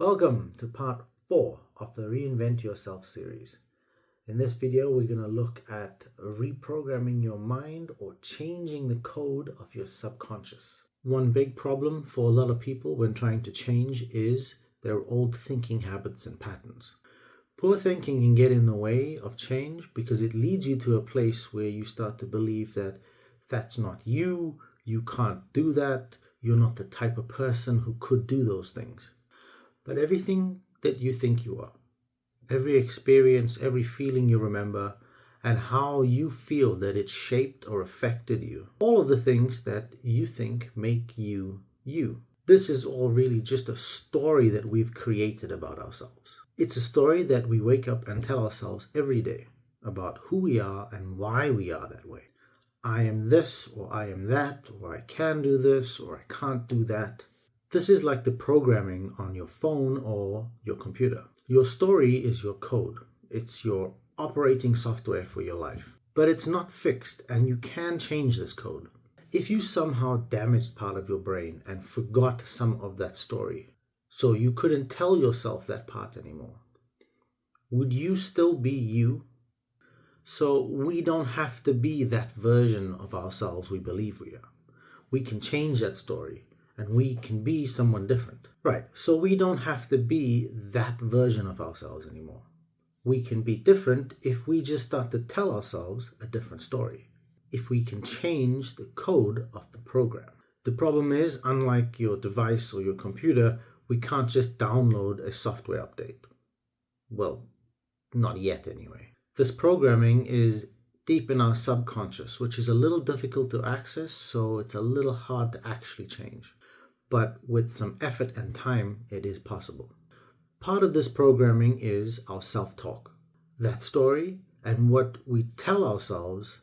Welcome to part 4 of the Reinvent Yourself series. In this video, we're going to look at reprogramming your mind or changing the code of your subconscious. One big problem for a lot of people when trying to change is their old thinking habits and patterns. Poor thinking can get in the way of change because it leads you to a place where you start to believe that that's not you, you can't do that, you're not the type of person who could do those things. But everything that you think you are, every experience, every feeling you remember, and how you feel that it shaped or affected you, all of the things that you think make you, you. This is all really just a story that we've created about ourselves. It's a story that we wake up and tell ourselves every day about who we are and why we are that way. I am this, or I am that, or I can do this, or I can't do that. This is like the programming on your phone or your computer. Your story is your code. It's your operating software for your life. But it's not fixed, and you can change this code. If you somehow damaged part of your brain and forgot some of that story, so you couldn't tell yourself that part anymore, would you still be you? So we don't have to be that version of ourselves we believe we are. We can change that story. And we can be someone different. Right, so we don't have to be that version of ourselves anymore. We can be different if we just start to tell ourselves a different story. If we can change the code of the program. The problem is, unlike your device or your computer, we can't just download a software update. Well, not yet anyway. This programming is deep in our subconscious, which is a little difficult to access, so it's a little hard to actually change. But with some effort and time, it is possible. Part of this programming is our self-talk. That story and what we tell ourselves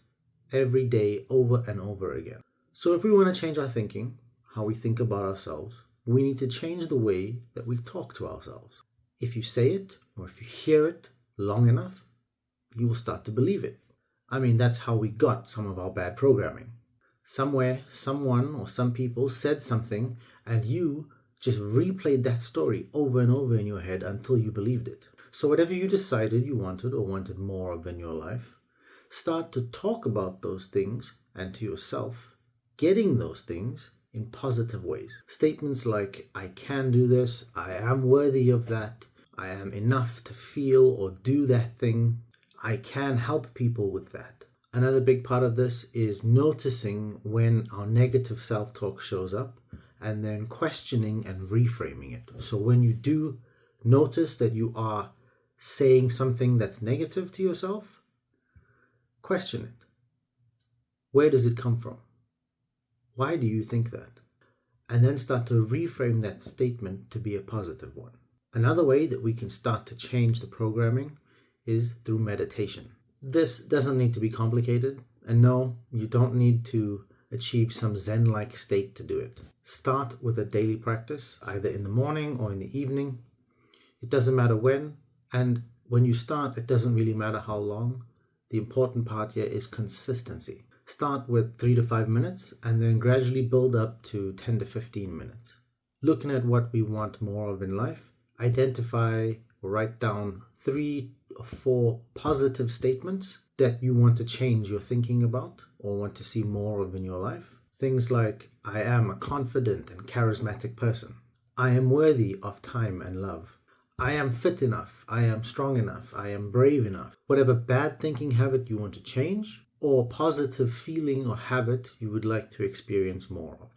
every day over and over again. So if we want to change our thinking, how we think about ourselves, we need to change the way that we talk to ourselves. If you say it, or if you hear it long enough, you will start to believe it. I mean, that's how we got some of our bad programming. Somewhere, someone or some people said something and you just replayed that story over and over in your head until you believed it. So whatever you decided you wanted or wanted more of in your life, start to talk about those things and to yourself, getting those things in positive ways. Statements like, I can do this, I am worthy of that, I am enough to feel or do that thing, I can help people with that. Another big part of this is noticing when our negative self-talk shows up and then questioning and reframing it. So when you do notice that you are saying something that's negative to yourself, question it. Where does it come from? Why do you think that? And then start to reframe that statement to be a positive one. Another way that we can start to change the programming is through meditation. This doesn't need to be complicated, and no, you don't need to achieve some Zen-like state to do it. Start with a daily practice, either in the morning or in the evening. It doesn't matter when, and when you start, it doesn't really matter how long. The important part here is consistency. Start with 3 to 5 minutes, and then gradually build up to 10 to 15 minutes. Looking at what we want more of in life, identify or write down 3 or 4 positive statements that you want to change your thinking about or want to see more of in your life. Things like, I am a confident and charismatic person. I am worthy of time and love. I am fit enough. I am strong enough. I am brave enough. Whatever bad thinking habit you want to change or positive feeling or habit you would like to experience more of.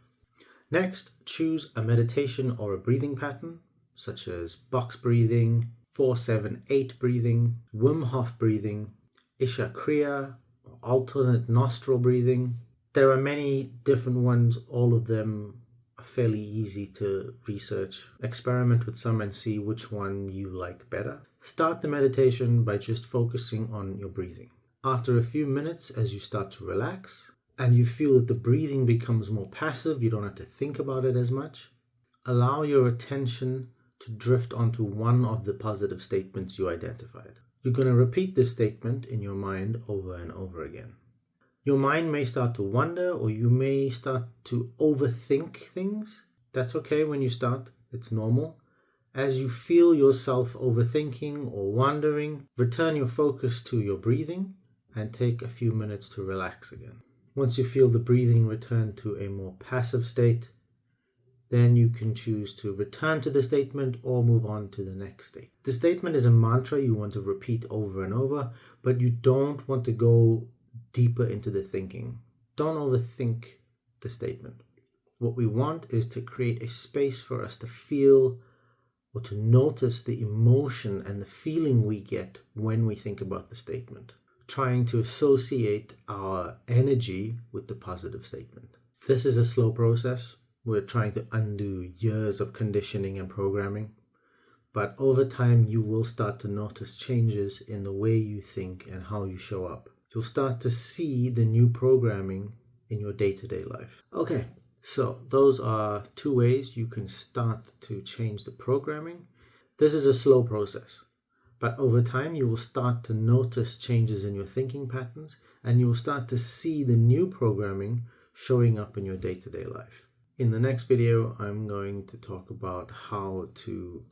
Next, choose a meditation or a breathing pattern, such as box breathing, 4-7-8 breathing, Wim Hof breathing, Isha Kriya, alternate nostril breathing. There are many different ones. All of them are fairly easy to research. Experiment with some and see which one you like better. Start the meditation by just focusing on your breathing. After a few minutes, as you start to relax and you feel that the breathing becomes more passive, you don't have to think about it as much, allow your attention to drift onto one of the positive statements you identified. You're going to repeat this statement in your mind over and over again. Your mind may start to wander, or you may start to overthink things. That's okay when you start. It's normal. As you feel yourself overthinking or wandering, return your focus to your breathing and take a few minutes to relax again. Once you feel the breathing return to a more passive state, then you can choose to return to the statement or move on to the next state. The statement is a mantra you want to repeat over and over, but you don't want to go deeper into the thinking. Don't overthink the statement. What we want is to create a space for us to feel or to notice the emotion and the feeling we get when we think about the statement, trying to associate our energy with the positive statement. This is a slow process. We're trying to undo years of conditioning and programming, but over time you will start to notice changes in the way you think and how you show up. You'll start to see the new programming in your day-to-day life. Okay, so those are 2 ways you can start to change the programming. This is a slow process, but over time you will start to notice changes in your thinking patterns and you will start to see the new programming showing up in your day-to-day life. In the next video, I'm going to talk about how to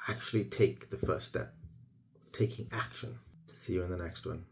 actually take the first step, taking action. See you in the next one.